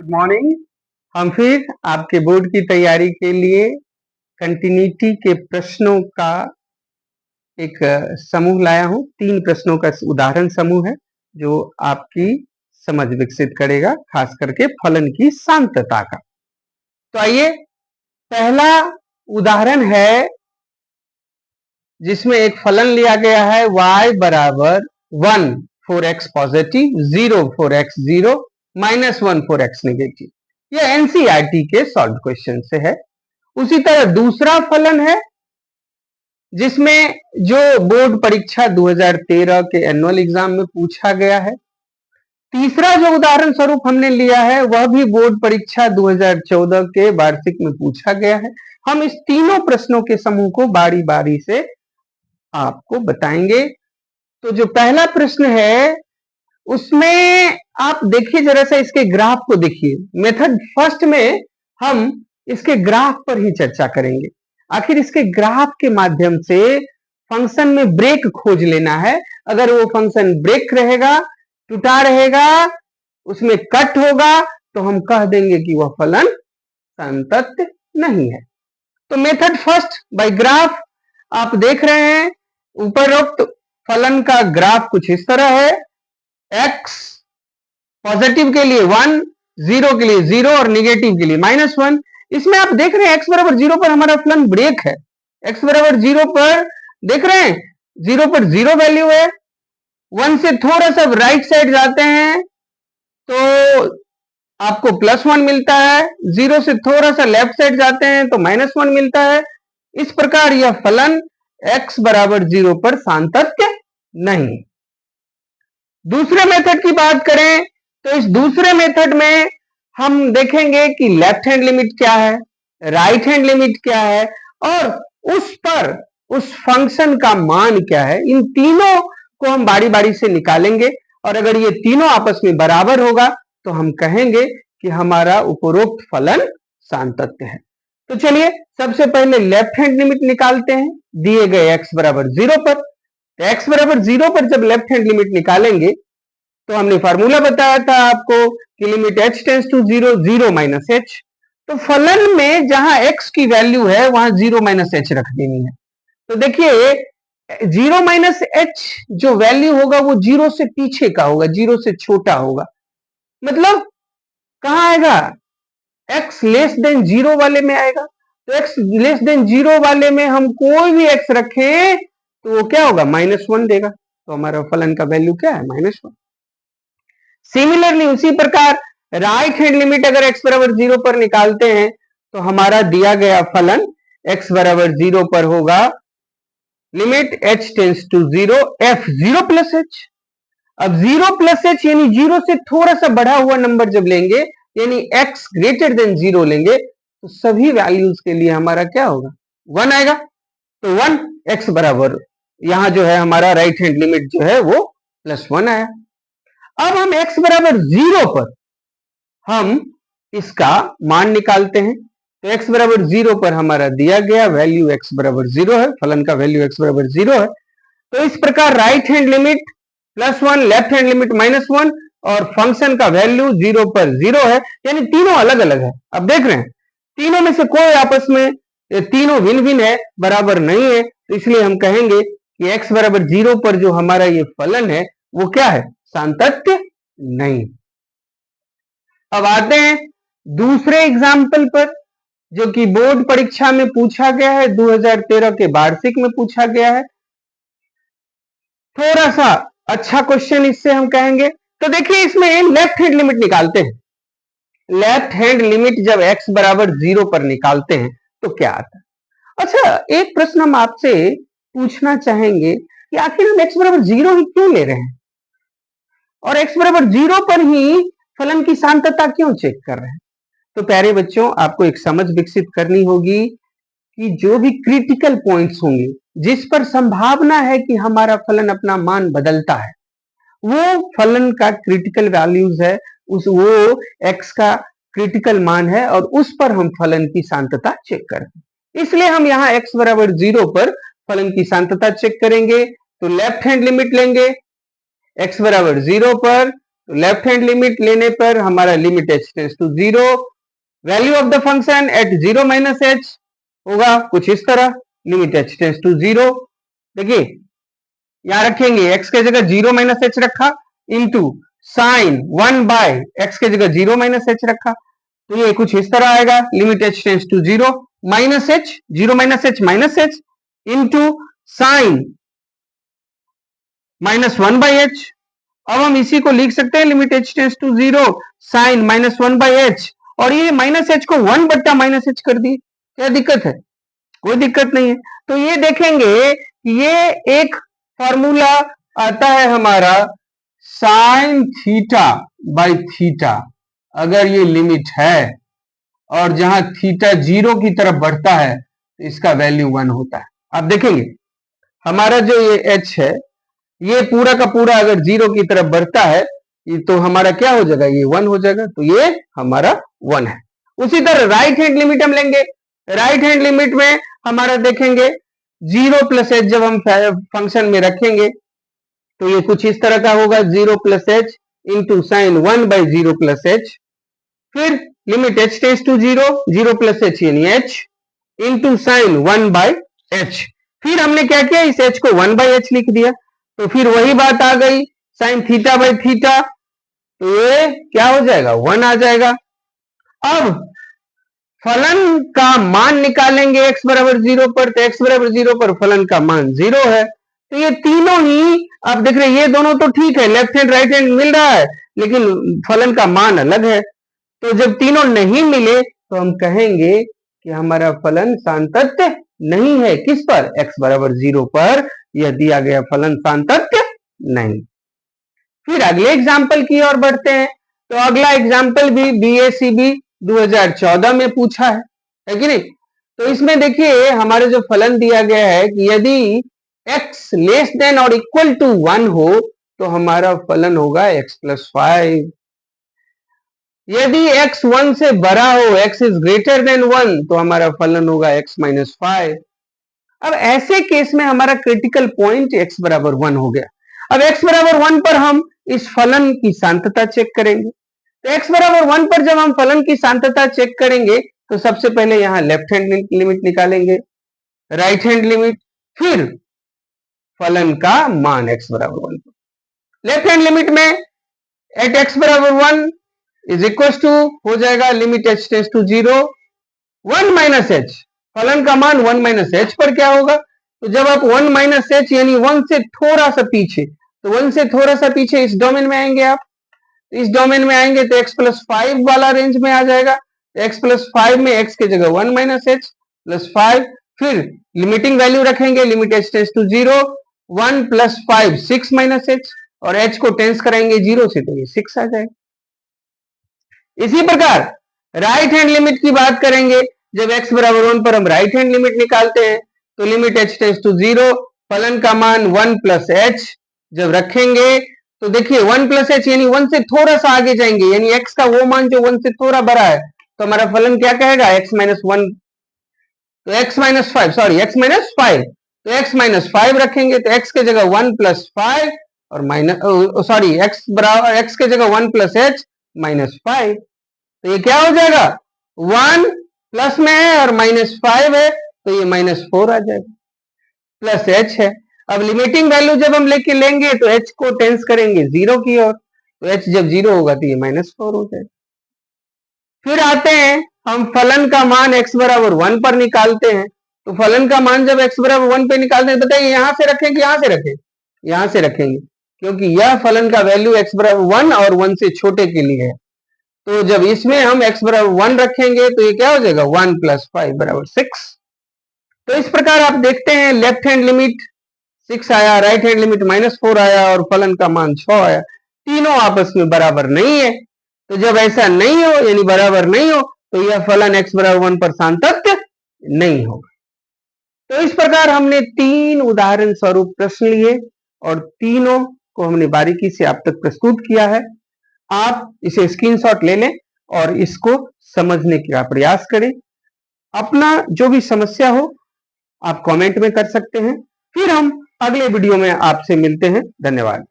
Good morning. हम फिर आपके बोर्ड की तैयारी के लिए कंटिन्यूटी के प्रश्नों का एक समूह लाया हूं। 3 प्रश्नों का उदाहरण समूह है जो आपकी समझ विकसित करेगा, खास करके फलन की सांतता का। तो आइए, पहला उदाहरण है जिसमें एक फलन लिया गया है y बराबर 1 for x positive, 0 for x 0, -1 for x negative. यह एनसीईआरटी के सॉल्व क्वेश्चन से है। उसी तरह दूसरा फलन है जिसमें जो बोर्ड परीक्षा 2013 के एनुअल एग्जाम में पूछा गया है। तीसरा जो उदाहरण स्वरूप हमने लिया है वह भी बोर्ड परीक्षा 2014 के वार्षिक में पूछा गया है। हम इस तीनों प्रश्नों के समूह को बारी बारी से आपको बताएंगे। तो जो पहला प्रश्न है उसमें आप देखिए, जरा सा इसके ग्राफ को देखिए। मेथड फर्स्ट में हम इसके ग्राफ पर ही चर्चा करेंगे। आखिर इसके ग्राफ के माध्यम से फंक्शन में ब्रेक खोज लेना है। अगर वो फंक्शन ब्रेक रहेगा, टूटा रहेगा, उसमें कट होगा, तो हम कह देंगे कि वह फलन संतत नहीं है। तो मेथड फर्स्ट बाय ग्राफ आप देख रहे हैं। उपरोक्त फलन का ग्राफ कुछ इस तरह है। x पॉजिटिव के लिए 1, 0 के लिए 0 और निगेटिव के लिए -1। इसमें आप देख रहे हैं x बराबर 0 पर हमारा फलन ब्रेक है। x बराबर 0 पर देख रहे हैं, 0 पर 0 वैल्यू है। 1 से थोड़ा सा राइट साइड जाते हैं तो आपको +1 मिलता है। 0 से थोड़ा सा लेफ्ट साइड जाते हैं तो -1 मिलता है। इस प्रकार यह फलन x बराबर 0 पर सांतत्य नहीं। दूसरे मेथड की बात करें तो इस दूसरे मेथड में हम देखेंगे कि लेफ्ट हैंड लिमिट क्या है, राइट हैंड लिमिट क्या है और उस पर उस फंक्शन का मान क्या है। इन तीनों को हम बारी बारी से निकालेंगे और अगर ये तीनों आपस में बराबर होगा तो हम कहेंगे कि हमारा उपरोक्त फलन सांतत्य है। तो चलिए सबसे पहले लेफ्ट हैंड लिमिट निकालते हैं दिए गए x बराबर 0 पर। x बराबर 0 पर जब लेफ्ट हैंड लिमिट निकालेंगे तो हमने फार्मूला बताया था आपको कि limit h tends to 0, 0 minus h। तो फलन में जहां x की वैल्यू है वहां 0 माइनस h रख देनी है। तो देखिए 0 माइनस h जो वैल्यू होगा वो 0 से पीछे का होगा, 0 से छोटा होगा। मतलब कहां आएगा, x लेस देन 0 वाले में आएगा। तो x लेस देन 0 वाले में हम कोई भी x रखें तो वो क्या होगा, -1 देगा। तो हमारा फलन का वैल्यू क्या है, -1। सिमिलरली उसी प्रकार राइट हैंड लिमिट अगर x बराबर 0 पर निकालते हैं तो हमारा दिया गया फलन x बराबर 0 पर होगा limit h tends to 0 f 0 plus h। अब 0 प्लस h यानी 0 से थोड़ा सा बढ़ा हुआ नंबर जब लेंगे यानी x ग्रेटर देन 0 लेंगे तो सभी वैल्यूज के लिए हमारा क्या होगा, 1 आएगा। तो 1 x बराबर यहां जो है हमारा राइट हैंड लिमिट जो है वो +1 आया। अब हम x बराबर 0 पर हम इसका मान निकालते हैं। तो x बराबर 0 पर हमारा दिया गया वैल्यू x बराबर 0 है, फलन का वैल्यू x बराबर 0 है। तो इस प्रकार right hand limit +1, left hand limit -1 और फंक्शन का वैल्यू 0 पर 0 है, यानी तीनों अलग अलग है। अब देख रहे हैं तीनों में से कोई आपस में, तीनों भिन्न भिन्न है, बराबर नहीं है। तो इसलिए हम कहेंगे कि x बराबर 0 पर जो हमारा ये फलन है वो क्या है, सांतत्य नहीं। अब आते हैं दूसरे एग्जाम्पल पर जो कि बोर्ड परीक्षा में पूछा गया है, 2013 के वार्षिक में पूछा गया है। थोड़ा सा अच्छा क्वेश्चन इससे हम कहेंगे। तो देखिए इसमें लेफ्ट हैंड लिमिट निकालते हैं। लेफ्ट हैंड लिमिट जब x बराबर 0 पर निकालते हैं तो क्या आता है। अच्छा, एक प्रश्न हम आपसे पूछना चाहेंगे कि आखिर हम x बराबर 0 ही क्यों ले रहे हैं और x बराबर 0 पर ही फलन की सांतता क्यों चेक कर रहे हैं। तो प्यारे बच्चों, आपको एक समझ विकसित करनी होगी कि जो भी क्रिटिकल पॉइंट्स होंगे जिस पर संभावना है कि हमारा फलन अपना मान बदलता है, वो फलन का क्रिटिकल वैल्यूज है, वो x का क्रिटिकल मान है और उस पर हम फलन की सांतता चेक करते हैं। इसलिए हम यहाँ x बराबर 0 पर फलन की सांतता चेक करेंगे। तो लेफ्ट हैंड लिमिट लेंगे x बराबर 0 पर तो लेफ्ट हैंड लिमिट लेने पर हमारा limit h tends to 0, value of the function at 0 minus h होगा कुछ इस तरह, लिमिट h टेंड्स टू 0। देखिए यहां रखेंगे x के जगह 0 माइनस h रखा, इंटू साइन 1 बाय x के जगह 0 माइनस h रखा, तो ये कुछ इस तरह आएगा, limit h tends to 0 minus h, 0 minus h into sine minus 1 by h। अब हम इसी को लिख सकते हैं limit h tends to 0 sine minus 1 by h, और ये माइनस h को 1 बट्टा माइनस h कर दिए, क्या दिक्कत है? कोई दिक्कत नहीं है। तो ये देखेंगे ये एक फॉर्मूला आता है हमारा साइन थीटा बाई थीटा, अगर ये लिमिट है और जहां थीटा 0 की तरफ बढ़ता है तो इसका वैल्यू 1 होता है। आप देखेंगे हमारा जो ये h है ये पूरा का पूरा अगर 0 की तरफ बढ़ता है तो हमारा क्या हो जाएगा, ये 1 हो जाएगा, तो ये हमारा 1 है। उसी तरह राइट हैंड लिमिट हम लेंगे, राइट हैंड लिमिट में हमारा देखेंगे 0 प्लस h जब हम फंक्शन में रखेंगे तो ये कुछ इस तरह का होगा, 0 plus h into sine 1 by 0 plus h, फिर limit h tends to 0, 0 plus h यानी h into sine 1 by h, फिर हमने क्या किया इस h को 1 बाई h लिख दिया, तो फिर वही बात आ गई साइन थीटा बाई थीटा, तो ये क्या हो जाएगा 1 आ जाएगा। अब फलन का मान निकालेंगे x बराबर 0 पर, तो x बराबर 0 पर फलन का मान 0 है, तो ये तीनों ही आप देख रहे हैं ये दोनों तो ठीक है, लेफ्ट हैंड राइट हैंड मिल रहा है लेकिन फलन का मान अलग है, तो जब तीनों नहीं मिले तो हम कहेंगे कि हमारा फलन सांतत्य नहीं है। किस पर? x बराबर 0 पर यह दिया गया फलन सांतत्य नहीं। फिर अगले एग्जाम्पल की ओर बढ़ते हैं, तो अगला एग्जाम्पल भी BACB 2014 में पूछा है कि नहीं? तो इसमें देखिए हमारे जो फलन दिया गया है कि यदि x लेस देन और इक्वल टू 1 हो तो हमारा फलन होगा x प्लस 5, यदि x 1 से बड़ा हो, x इज ग्रेटर देन 1, तो हमारा फलन होगा x माइनस 5। अब ऐसे केस में हमारा क्रिटिकल पॉइंट x बराबर 1 हो गया। अब x बराबर 1 पर हम इस फलन की सांतता चेक करेंगे, तो x बराबर 1 पर जब हम फलन की सांतता चेक करेंगे तो सबसे पहले यहां लेफ्ट हैंड लिमिट निकालेंगे, राइट हैंड लिमिट, फिर फलन का मान x बराबर 1 पर। लेफ्ट हैंड लिमिट में एट x बराबर 1 इज इक्वल टू हो जाएगा limit h tends to 0 1 minus h, फलन का मान 1 माइनस h पर क्या होगा, तो जब आप 1 माइनस h यानी 1 से थोड़ा सा पीछे, तो 1 से थोड़ा सा पीछे इस डोमेन में आएंगे, आप इस डोमेन में आएंगे तो x प्लस 5 वाला रेंज में आ जाएगा, x प्लस 5 में x के जगह 1 माइनस h प्लस 5, फिर लिमिटिंग वैल्यू रखेंगे, limit h tends to 0 1 plus 5 6 minus h, और h को टेंस कराएंगे 0 से तो ये 6 आ जाएगा। इसी प्रकार राइट हैंड लिमिट की बात करेंगे, जब x बराबर 1 पर हम राइट हैंड लिमिट निकालते हैं तो लिमिट h टेंड्स टू 0 फलन का मान 1 प्लस h जब रखेंगे तो देखिए 1 प्लस h यानी 1 से थोड़ा सा आगे जाएंगे, यानी x का वो मान जो 1 से थोड़ा बड़ा है, तो हमारा फलन क्या कहेगा x माइनस 1, तो x minus 5 sorry x minus 5, तो x माइनस 5 रखेंगे तो x के जगह 1 प्लस 5 और माइनस सॉरी x बराबर x के जगह 1 प्लस h माइनस 5, तो ये क्या हो जाएगा 1 प्लस में है और माइनस 5 है तो ये माइनस 4 आ जाएगा, प्लस h है। अब लिमिटिंग वैल्यू जब हम लेके लेंगे तो h को टेंस करेंगे 0 की ओर, तो h जब 0 होगा तो ये माइनस 4 हो जाएगा। फिर आते हैं हम फलन का मान x बराबर 1 पर निकालते हैं, तो फलन का मान जब x बराबर 1 पे निकालते हैं, बताइए यहां से रखें कि यहां से रखें? यहां से रखेंगे, क्योंकि यह फलन का वैल्यू x बराबर 1 और 1 से छोटे के लिए है, तो जब इसमें हम x बराबर 1 रखेंगे तो ये क्या हो जाएगा 1 प्लस 5 बराबर 6। तो इस प्रकार आप देखते हैं लेफ्ट हैंड लिमिट 6 आया, राइट हैंड लिमिट माइनस 4 आया और फलन का मान 6 आया, तीनों आपस में बराबर नहीं है। तो जब ऐसा नहीं हो यानी बराबर नहीं हो तो यह फलन x बराबर 1 पर सांतत्य नहीं होगा। तो इस प्रकार हमने 3 उदाहरण स्वरूप प्रश्न लिए और तीनों को हमने बारीकी से आप तक प्रस्तुत किया है। आप इसे स्क्रीनशॉट ले लें और इसको समझने का प्रयास करें। अपना जो भी समस्या हो आप कमेंट में कर सकते हैं। फिर हम अगले वीडियो में आपसे मिलते हैं। धन्यवाद।